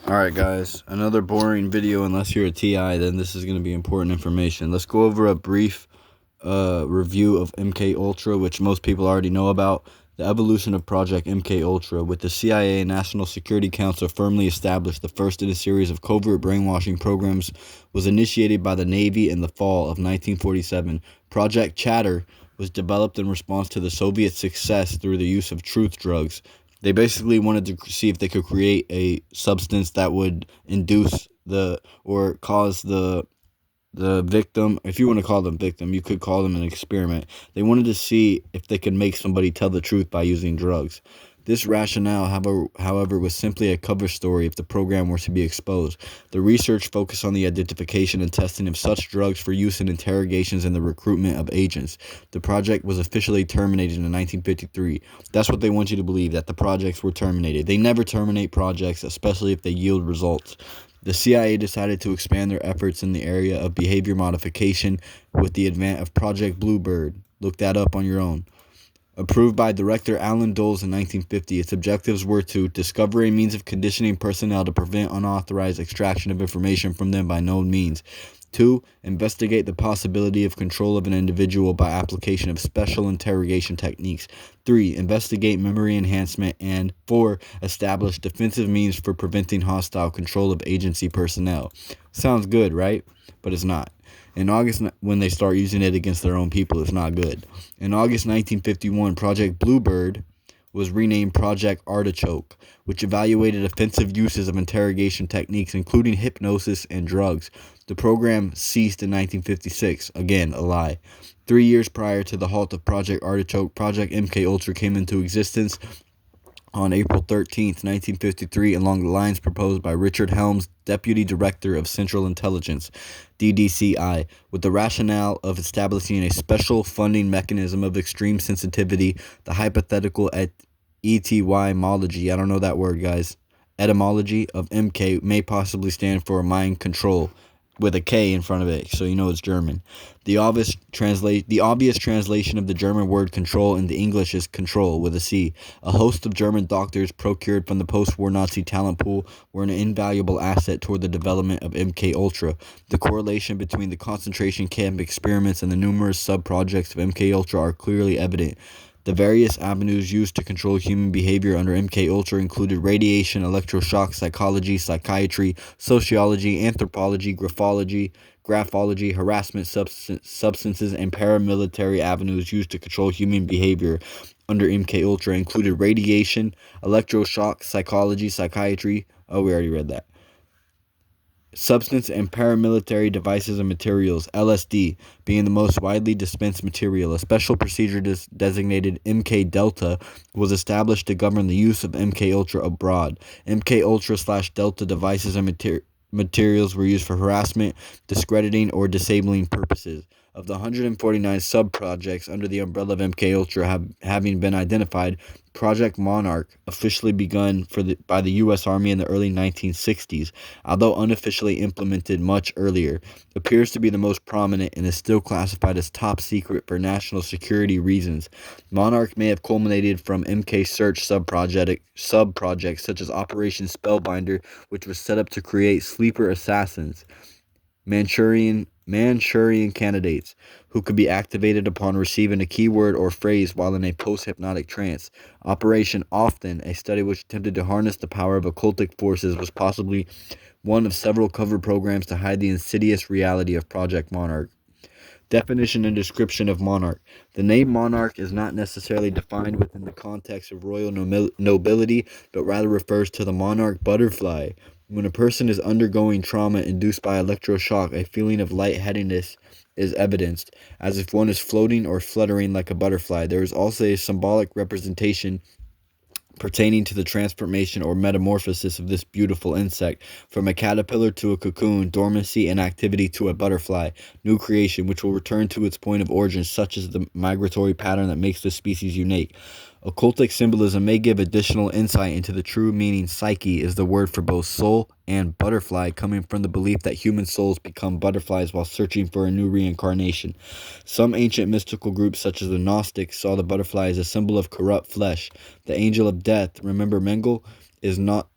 Alright guys, another boring video. Unless you're a TI, then this is going to be important information. Let's go over a brief review of MK Ultra, which most people already know about. The evolution of Project MK Ultra, with the CIA and National Security Council firmly established, the first in a series of covert brainwashing programs was initiated by the Navy in the fall of 1947. Project Chatter was developed in response to the Soviet success through the use of truth drugs. They basically wanted to see if they could create a substance that would induce or cause the victim, if you want to call them victim, you could call them an experiment. They wanted to see if they could make somebody tell the truth by using drugs. This rationale, however, was simply a cover story if the program were to be exposed. The research focused on the identification and testing of such drugs for use in interrogations and the recruitment of agents. The project was officially terminated in 1953. That's what they want you to believe, that the projects were terminated. They never terminate projects, especially if they yield results. The CIA decided to expand their efforts in the area of behavior modification with the advent of Project Bluebird. Look that up on your own. Approved by director Alan Dulles in 1950, its objectives were to discover a means of conditioning personnel to prevent unauthorized extraction of information from them by known means. 2. Investigate the possibility of control of an individual by application of special interrogation techniques. 3. Investigate memory enhancement. And 4. Establish defensive means for preventing hostile control of agency personnel. Sounds good, right? But it's not. In August, when they start using it against their own people, it's not good. In August 1951, Project Bluebird was renamed Project Artichoke, which evaluated offensive uses of interrogation techniques, including hypnosis and drugs. The program ceased in 1956. Again, a lie. 3 years prior to the halt of Project Artichoke, Project MK Ultra came into existence on April 13th, 1953, along the lines proposed by Richard Helms, Deputy Director of Central Intelligence, DDCI, with the rationale of establishing a special funding mechanism of extreme sensitivity. The hypothetical etymology, I don't know that word, guys, etymology of MK may possibly stand for mind control, with a K in front of it, so you know it's German. The obvious translation of the German word control into English is control, with a C. A host of German doctors procured from the post-war Nazi talent pool were an invaluable asset toward the development of MK Ultra. The correlation between the concentration camp experiments and the numerous sub-projects of MK Ultra are clearly evident. The various avenues used to control human behavior under MK Ultra included radiation, electroshock, psychology, psychiatry, sociology, anthropology, graphology, harassment, substances, and paramilitary avenues used to control human behavior under MK Ultra included radiation, electroshock, psychology, psychiatry. Oh, we already read that. Substance and paramilitary devices and materials, LSD, being the most widely dispensed material. A special procedure designated MK Delta was established to govern the use of MK Ultra abroad. MK Ultra/Delta devices and materials were used for harassment, discrediting, or disabling purposes. Of the 149 sub-projects under the umbrella of MK Ultra having been identified, Project Monarch, officially begun by the U.S. Army in the early 1960s, although unofficially implemented much earlier, appears to be the most prominent and is still classified as top secret for national security reasons. Monarch may have culminated from MK Search sub-projects such as Operation Spellbinder, which was set up to create sleeper assassins, Manchurian candidates, who could be activated upon receiving a keyword or phrase while in a post-hypnotic trance. Operation Often, a study which attempted to harness the power of occultic forces, was possibly one of several cover programs to hide the insidious reality of Project Monarch. Definition and description of monarch. The name monarch is not necessarily defined within the context of royal nobility, but rather refers to the monarch butterfly. When a person is undergoing trauma induced by electroshock, a feeling of lightheadedness is evidenced, as if one is floating or fluttering like a butterfly. There is also a symbolic representation pertaining to the transformation or metamorphosis of this beautiful insect, from a caterpillar to a cocoon, dormancy and activity to a butterfly, new creation, which will return to its point of origin, such as the migratory pattern that makes this species unique. Occultic symbolism may give additional insight into the true meaning. Psyche is the word for both soul and butterfly, coming from the belief that human souls become butterflies while searching for a new reincarnation. Some ancient mystical groups, such as the Gnostics, saw the butterfly as a symbol of corrupt flesh. The angel of death, remember Mengele, is not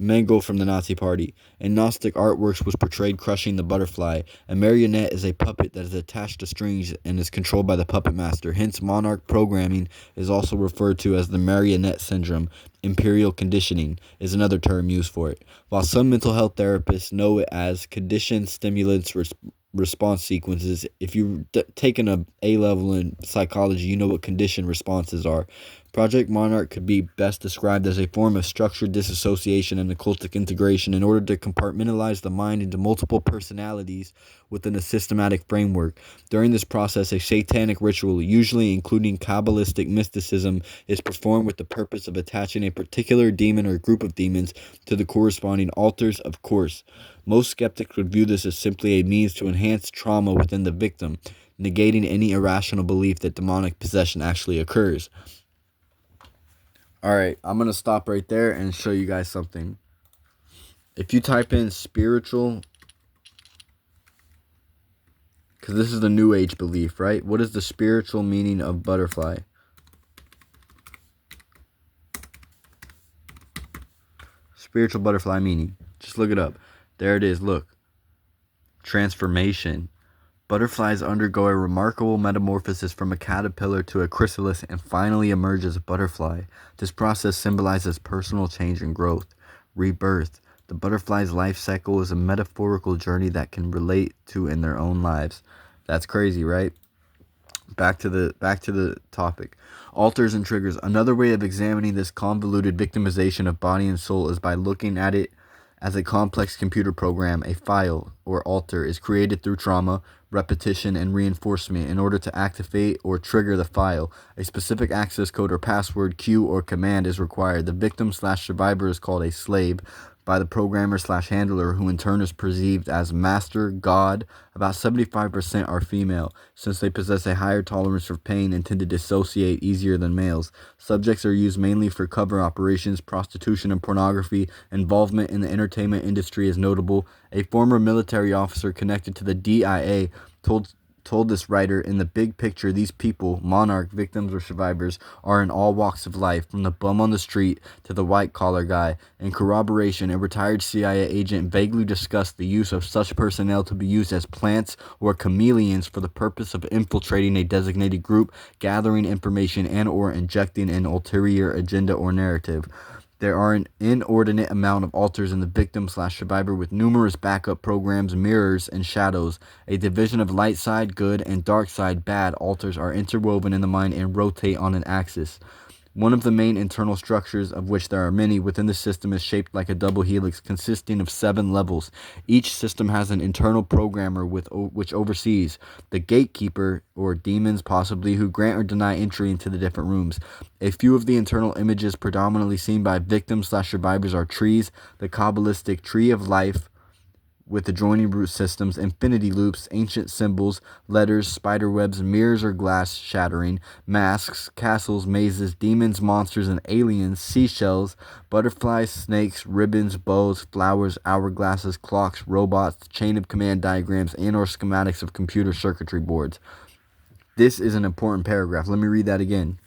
Mengele from the Nazi Party. In Gnostic artworks was portrayed crushing the butterfly. A marionette is a puppet that is attached to strings and is controlled by the puppet master. Hence, monarch programming is also referred to as the marionette syndrome. Imperial conditioning is another term used for it, while some mental health therapists know it as conditioned stimulants response sequences. If you've taken a A-level in psychology, you know what conditioned responses are. Project Monarch could be best described as a form of structured disassociation and occultic integration in order to compartmentalize the mind into multiple personalities within a systematic framework. During this process, a satanic ritual, usually including Kabbalistic mysticism, is performed with the purpose of attaching a particular demon or group of demons to the corresponding altars. Of course, most skeptics would view this as simply a means to enhance trauma within the victim, negating any irrational belief that demonic possession actually occurs. Alright, I'm going to stop right there and show you guys something. If you type in spiritual, because this is the New Age belief, right? What is the spiritual meaning of butterfly? Spiritual butterfly meaning. Just look it up. There it is, look. Transformation. Butterflies undergo a remarkable metamorphosis from a caterpillar to a chrysalis and finally emerge as a butterfly. This process symbolizes personal change and growth. Rebirth. The butterfly's life cycle is a metaphorical journey that can relate to in their own lives. That's crazy, right? Back to the topic. Altars and triggers. Another way of examining this convoluted victimization of body and soul is by looking at it as a complex computer program. A file, or altar, is created through trauma, repetition, and reinforcement. In order to activate or trigger the file, a specific access code or password, cue, or command is required. The victim/survivor is called a slave by the programmer/handler, who in turn is perceived as master, god. About 75% are female, since they possess a higher tolerance for pain and tend to dissociate easier than males. Subjects are used mainly for cover operations, prostitution, and pornography. Involvement in the entertainment industry is notable. A former military officer connected to the DIA told this writer, in the big picture, these people, monarch victims or survivors, are in all walks of life, from the bum on the street to the white-collar guy. In corroboration, a retired CIA agent vaguely discussed the use of such personnel to be used as plants or chameleons for the purpose of infiltrating a designated group, gathering information, and or injecting an ulterior agenda or narrative. There are an inordinate amount of altars in the victim/survivor, with numerous backup programs, mirrors, and shadows. A division of light side, good, and dark side, bad, altars are interwoven in the mind and rotate on an axis. One of the main internal structures, of which there are many within the system, is shaped like a double helix consisting of 7 levels. Each system has an internal programmer which oversees the gatekeeper, or demons possibly, who grant or deny entry into the different rooms. A few of the internal images predominantly seen by victims/survivors are trees, the Kabbalistic tree of life, with adjoining root systems, infinity loops, ancient symbols, letters, spider webs, mirrors or glass shattering, masks, castles, mazes, demons, monsters, and aliens, seashells, butterflies, snakes, ribbons, bows, flowers, hourglasses, clocks, robots, chain of command diagrams, and or schematics of computer circuitry boards. This is an important paragraph. Let me read that again.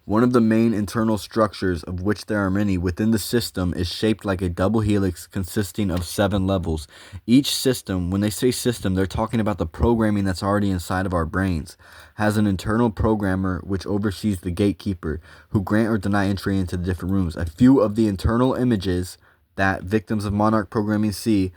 One of the main internal structures, of which there are many, within the system is shaped like a double helix consisting of 7 levels. Each system, when they say system, they're talking about the programming that's already inside of our brains, has an internal programmer which oversees the gatekeeper, who grant or deny entry into the different rooms. A few of the internal images that victims of monarch programming see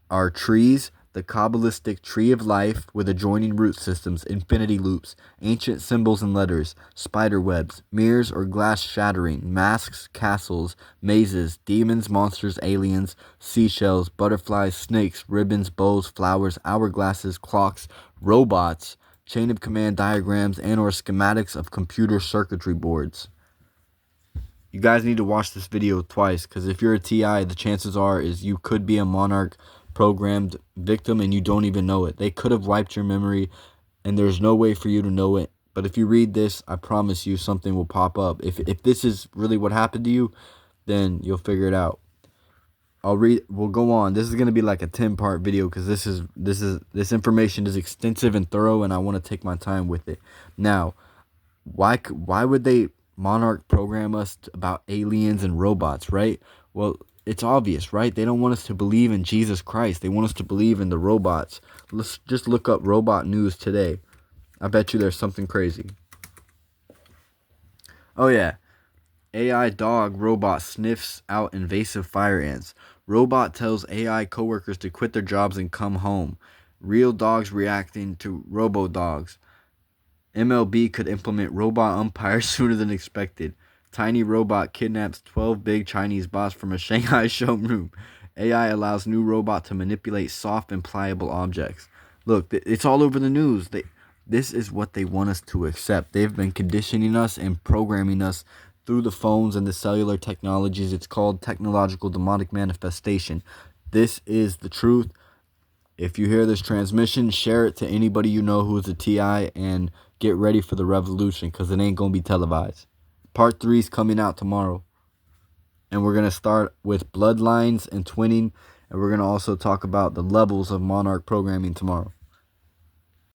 are trees, the Kabbalistic tree of life with adjoining root systems, infinity loops, ancient symbols and letters, spider webs, mirrors or glass shattering, masks, castles, mazes, demons, monsters, aliens, seashells, butterflies, snakes, ribbons, bows, flowers, hourglasses, clocks, robots, chain of command diagrams, and or schematics of computer circuitry boards. You guys need to watch this video twice, because if you're a TI, the chances are is you could be a monarch programmed victim and you don't even know it. They could have wiped your memory and there's no way for you to know it. But if you read this, I promise you something will pop up. If this is really what happened to you, then you'll figure it out. We'll go on. This is going to be like a 10-part video, because this information is extensive and thorough, and I want to take my time with it. Now, why would they monarch program us about aliens and robots, right? Well, It's obvious, right? They don't want us to believe in Jesus Christ. They want us to believe in the robots. Let's just look up robot news today. I bet you there's something crazy. Oh yeah. AI dog robot sniffs out invasive fire ants. Robot tells AI coworkers to quit their jobs and come home. Real dogs reacting to robo dogs. MLB could implement robot umpires sooner than expected. Tiny robot kidnaps 12 big Chinese bots from a Shanghai showroom. AI allows new robot to manipulate soft and pliable objects. Look, it's all over the news. This is what they want us to accept. They've been conditioning us and programming us through the phones and the cellular technologies. It's called technological demonic manifestation. This is the truth. If you hear this transmission, share it to anybody you know who is a TI and get ready for the revolution because it ain't going to be televised. Part 3 is coming out tomorrow. And we're going to start with bloodlines and twinning. And we're going to also talk about the levels of monarch programming tomorrow.